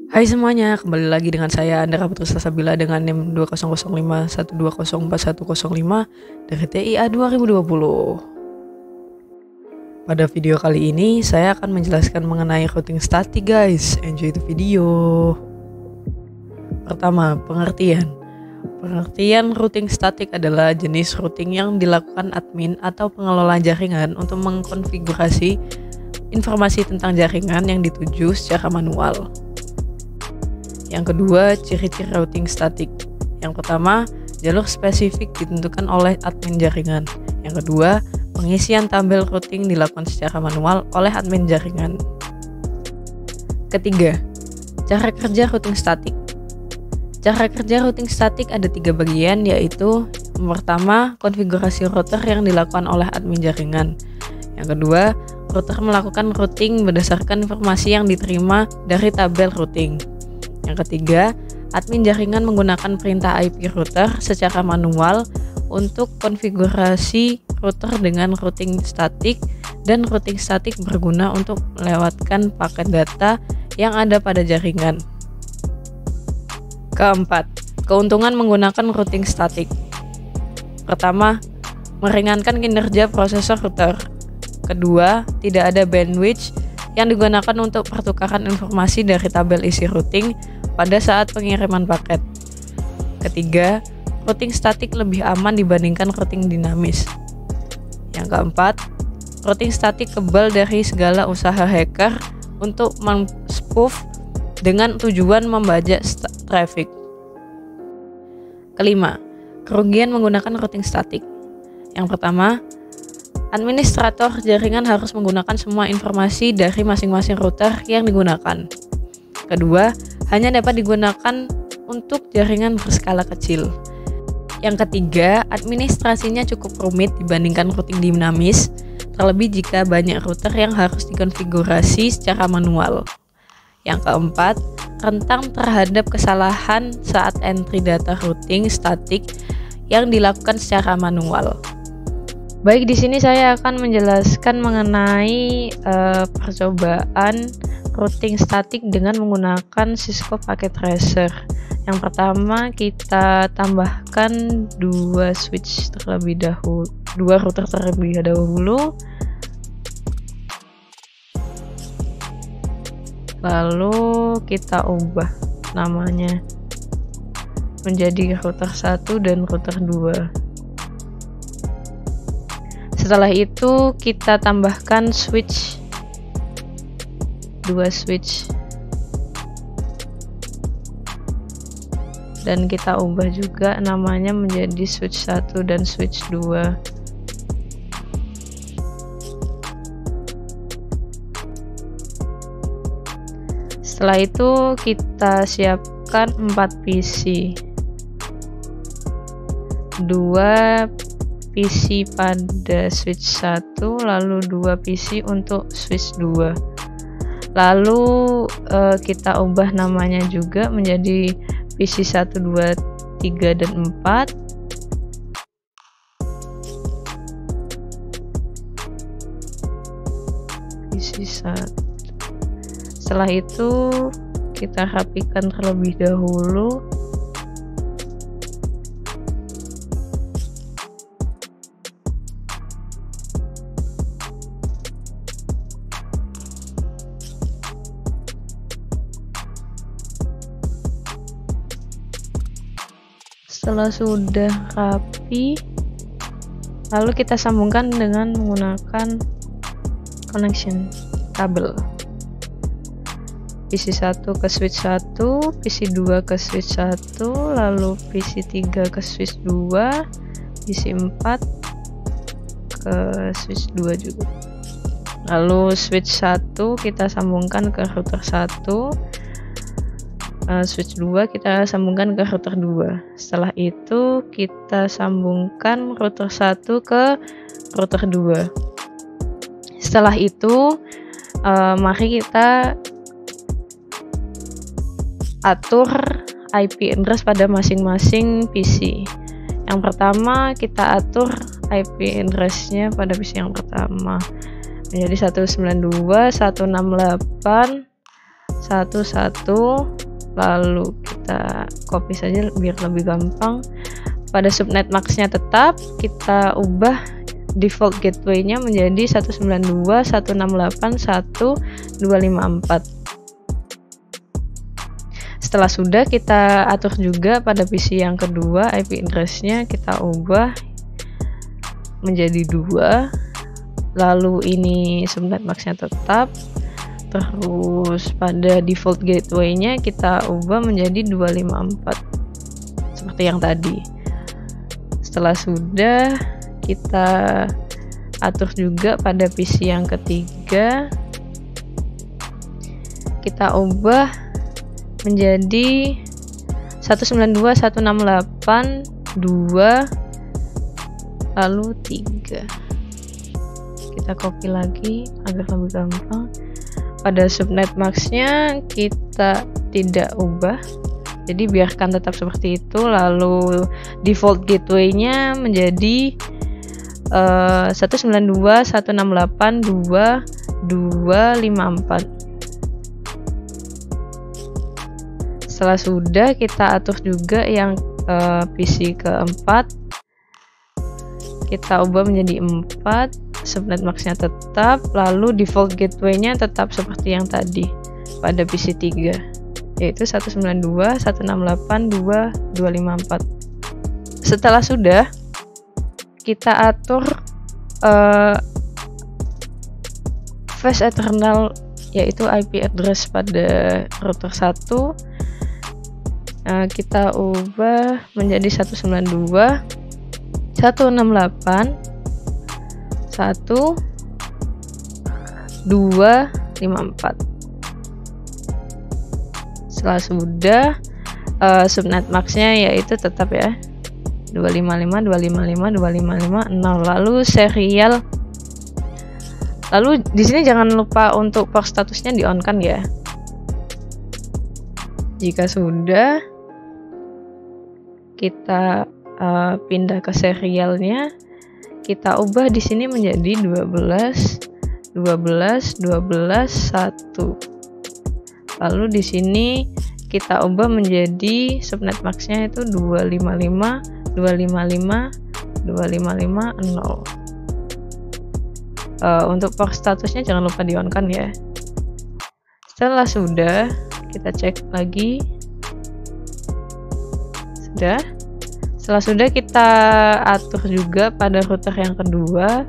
Hai semuanya, kembali lagi dengan saya Andra Putra Sabila dengan NIM 200512041105 dari TIA 2020. Pada video kali ini, saya akan menjelaskan mengenai routing static guys. Enjoy the video. Pertama, pengertian. Pengertian routing static adalah jenis routing yang dilakukan admin atau pengelola jaringan untuk mengkonfigurasi informasi tentang jaringan yang dituju secara manual. Yang kedua, ciri-ciri routing static. Yang pertama, jalur spesifik ditentukan oleh admin jaringan. Yang kedua, pengisian tabel routing dilakukan secara manual oleh admin jaringan. Ketiga, cara kerja routing static. Cara kerja routing static ada 3 bagian, yaitu yang pertama, konfigurasi router yang dilakukan oleh admin jaringan. Yang kedua, router melakukan routing berdasarkan informasi yang diterima dari tabel routing. Yang ketiga, admin jaringan menggunakan perintah IP router secara manual untuk konfigurasi router dengan routing static, dan routing static berguna untuk melewatkan paket data yang ada pada jaringan. Keempat, keuntungan menggunakan routing static. Pertama, meringankan kinerja prosesor router. Kedua, tidak ada bandwidth yang digunakan untuk pertukaran informasi dari tabel isi routing pada saat pengiriman paket. Ketiga, routing static lebih aman dibandingkan routing dinamis. Yang keempat, routing static kebal dari segala usaha hacker untuk men-spoof dengan tujuan membajak traffic. Kelima, kerugian menggunakan routing static. Yang pertama, administrator jaringan harus menggunakan semua informasi dari masing-masing router yang digunakan. Kedua, hanya dapat digunakan untuk jaringan berskala kecil. Yang ketiga, administrasinya cukup rumit dibandingkan routing dinamis, terlebih jika banyak router yang harus dikonfigurasi secara manual. Yang keempat, rentan terhadap kesalahan saat entry data routing static yang dilakukan secara manual. Baik, di sini saya akan menjelaskan mengenai percobaan routing static dengan menggunakan Cisco Packet Tracer. Yang pertama, kita tambahkan 2 router terlebih dahulu. Lalu kita ubah namanya menjadi router 1 dan router 2. Setelah itu kita tambahkan 2 switch dan kita ubah juga namanya menjadi switch 1 dan switch 2. Setelah itu kita siapkan 4 PC, 2 PC pada switch 1, lalu 2 PC untuk switch 2. Lalu kita ubah namanya juga menjadi PC 1, 2, 3, dan 4. PC 1. Setelah itu kita rapikan terlebih dahulu. Setelah sudah rapi, lalu kita sambungkan dengan menggunakan connection kabel. PC 1 ke switch 1, PC 2 ke switch 1, lalu PC 3 ke switch 2, PC 4 ke switch 2 juga. Lalu switch 1 kita sambungkan ke router 1, switch 2 kita sambungkan ke router 2. Setelah itu kita sambungkan router 1 ke router 2. Setelah itu mari kita atur IP address pada masing-masing PC. Yang pertama kita atur IP address-nya pada PC yang pertama menjadi 192.168.11 lalu kita copy saja biar lebih gampang. Pada subnet max-nya tetap, kita ubah default gateway-nya menjadi 192.168.1.254. Setelah sudah, kita atur juga pada PC yang kedua IP address-nya kita ubah menjadi 2. Lalu ini subnet max-nya tetap. Terus pada default gateway-nya kita ubah menjadi 254 seperti yang tadi. Setelah sudah, kita atur juga pada PC yang ketiga, kita ubah menjadi 192.168.2 lalu 3. Kita copy lagi agar lebih gampang. Pada subnet max-nya kita tidak ubah, jadi biarkan tetap seperti itu. Lalu default gateway-nya menjadi 192.168.2.254. Setelah sudah, kita atur juga yang PC keempat, kita ubah menjadi 4. Subnet max-nya tetap, lalu default gateway-nya tetap seperti yang tadi pada PC 3, yaitu 192.168.2.254. Setelah sudah, kita atur fast eternal, yaitu IP address pada router 1. Kita ubah menjadi 192.168.1.254. Setelah sudah, subnet max-nya yaitu tetap ya 255.255.255.0. lalu serial. Lalu di sini jangan lupa untuk port statusnya di on kan ya. Jika sudah, kita pindah ke serialnya, kita ubah di sini menjadi 12 12 12 1. Lalu di sini kita ubah menjadi subnet max-nya itu 255 255 255.0. Untuk port statusnya jangan lupa di on kan ya. Setelah sudah, kita cek lagi. Sudah. Setelah sudah, kita atur juga pada router yang kedua.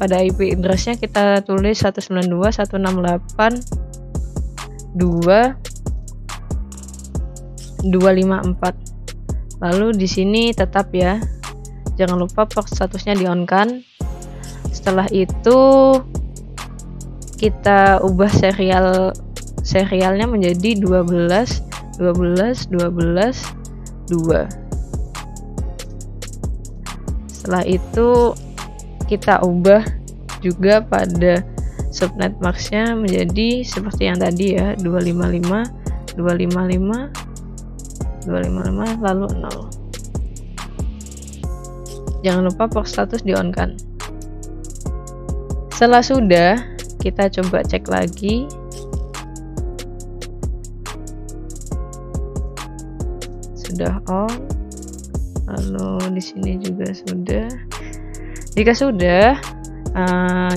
Pada IP address-nya kita tulis 192.168.2.254. Lalu di sini tetap ya. Jangan lupa port statusnya di on kan. Setelah itu kita ubah serialnya menjadi 12 12 12 2. Setelah itu kita ubah juga pada subnet max-nya menjadi seperti yang tadi ya, 255 255 255 lalu 0. Jangan lupa port status di on kan. Setelah sudah, kita coba cek lagi. Sudah on. Lalu di sini juga sudah. Jika sudah,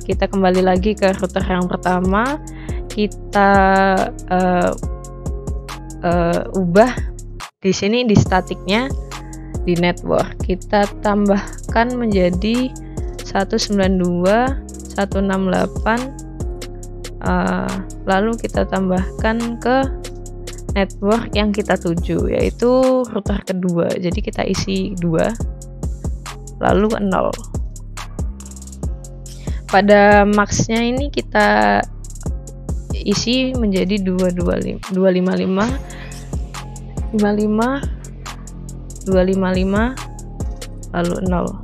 kita kembali lagi ke router yang pertama. Kita ubah di sini di statiknya, di network kita tambahkan menjadi 192.168. Lalu kita tambahkan ke network yang kita tuju, yaitu router kedua. Jadi kita isi 2 lalu 0. Pada max-nya ini kita isi menjadi 255 lalu 0.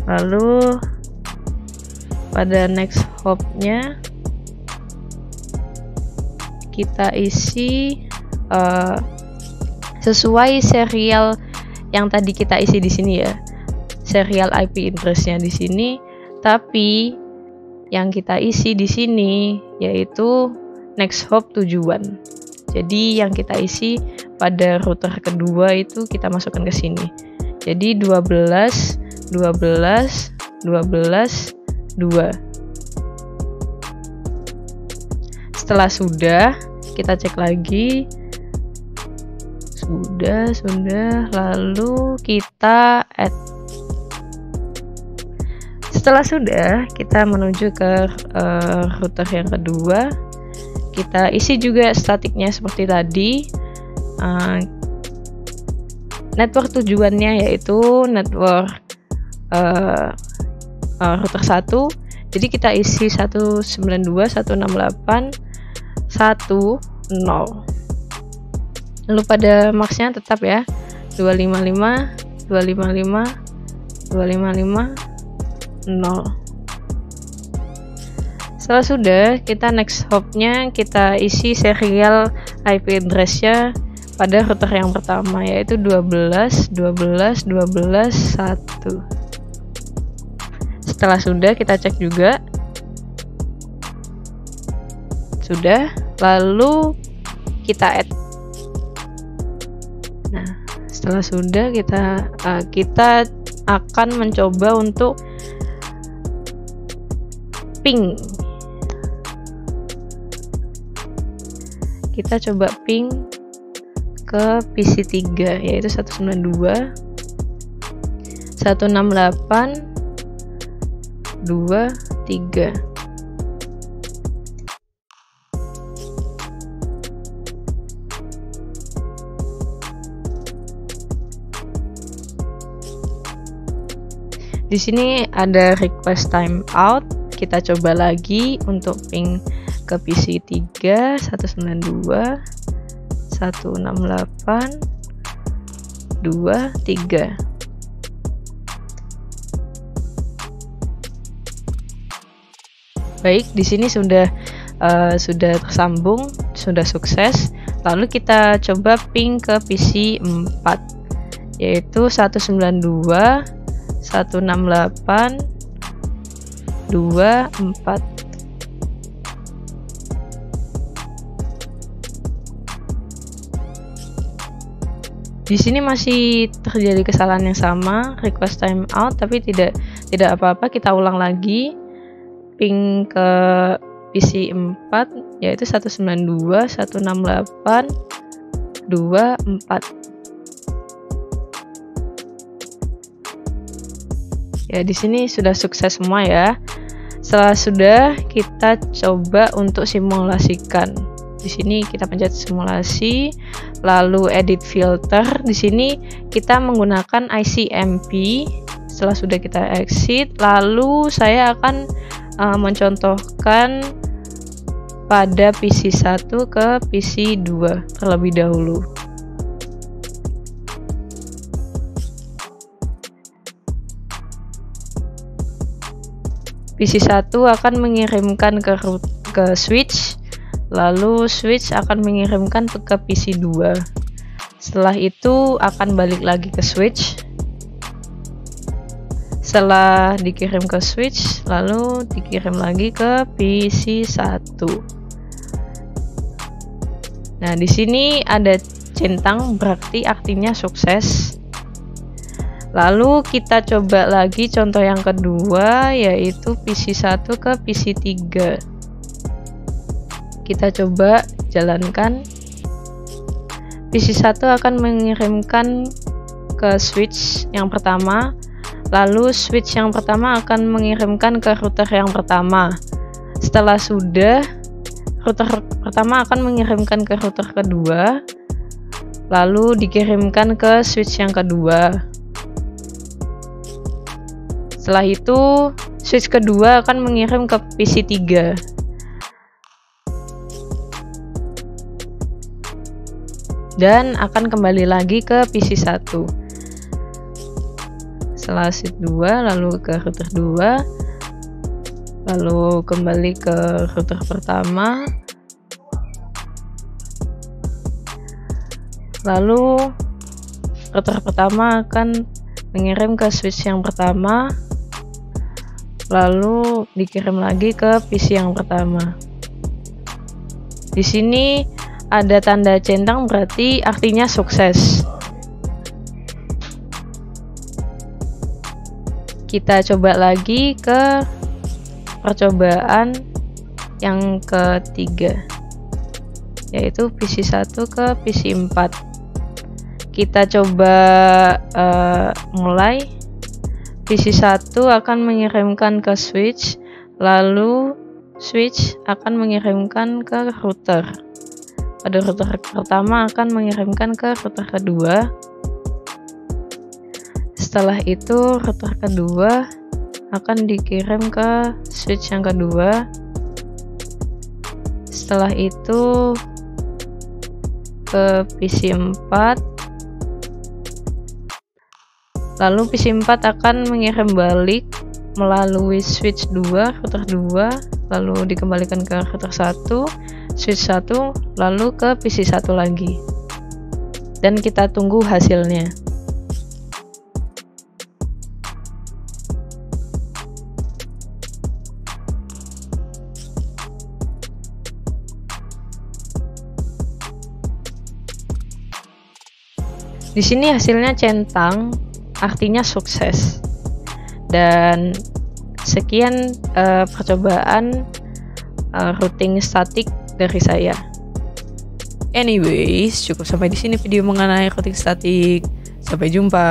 Lalu pada next hop-nya kita isi sesuai serial yang tadi kita isi di sini ya. serial IP address-nya di sini, tapi yang kita isi di sini yaitu next hop tujuan. Jadi yang kita isi pada router kedua itu kita masukkan ke sini. Jadi 12 12 12 2. Setelah sudah, kita cek lagi. Sudah, lalu kita add. Setelah sudah, kita menuju ke router yang kedua. Kita isi juga statiknya seperti tadi. Network tujuannya yaitu network router 1. Jadi kita isi 192.168.1.0. Lalu pada max-nya tetap ya 255 255 255 0. Setelah sudah, kita next hop-nya kita isi serial IP address-nya pada router yang pertama yaitu 12 12 12 1. Setelah sudah, kita cek juga. Sudah, lalu kita add. Nah, setelah sudah kita akan mencoba untuk ping. Kita coba ping ke PC 3 yaitu 192 168 23. Di sini ada request timeout. Kita coba lagi untuk ping ke PC 3 192 168 23. Baik, di sini sudah tersambung, sudah sukses. Lalu kita coba ping ke PC 4 yaitu 192 168 24. Di sini masih terjadi kesalahan yang sama, request timeout, tapi tidak apa-apa, kita ulang lagi. Ping ke PC 4 yaitu 192 168 24. Ya, di sini sudah sukses semua ya. Setelah sudah, kita coba untuk simulasikan. Di sini kita pencet simulasi, lalu edit filter. Di sini kita menggunakan ICMP. Setelah sudah kita exit, lalu saya akan mencontohkan pada PC 1 ke PC 2 terlebih dahulu. PC 1 akan mengirimkan ke switch, lalu switch akan mengirimkan ke PC 2. Setelah itu akan balik lagi ke switch. Setelah dikirim ke switch, lalu dikirim lagi ke PC 1. Nah, di sini ada centang, berarti artinya sukses. Lalu kita coba lagi contoh yang kedua, yaitu PC 1 ke PC 3. Kita coba jalankan. PC 1 akan mengirimkan ke switch yang pertama, lalu switch yang pertama akan mengirimkan ke router yang pertama. Setelah sudah, router pertama akan mengirimkan ke router kedua, lalu dikirimkan ke switch yang kedua. Setelah itu, switch kedua akan mengirim ke PC 3. Dan akan kembali lagi ke PC 1. Setelah switch 2, lalu ke router 2, lalu kembali ke router pertama, lalu router pertama akan mengirim ke switch yang pertama, lalu dikirim lagi ke PC yang pertama. Di sini ada tanda centang, berarti artinya sukses. Kita coba lagi ke percobaan yang ketiga, yaitu PC 1 ke PC 4. Kita coba mulai. PC 1 akan mengirimkan ke switch, lalu switch akan mengirimkan ke router. Pada router pertama akan mengirimkan ke router kedua. Setelah itu router kedua akan dikirim ke switch yang kedua. Setelah itu ke PC 4, lalu PC 4 akan mengirim balik melalui switch 2, router 2, lalu dikembalikan ke router 1, switch 1, lalu ke PC 1 lagi. Dan kita tunggu hasilnya. Di sini hasilnya centang, artinya sukses. Dan sekian percobaan routing statik dari saya. Anyways, cukup sampai di sini video mengenai routing statik. Sampai jumpa.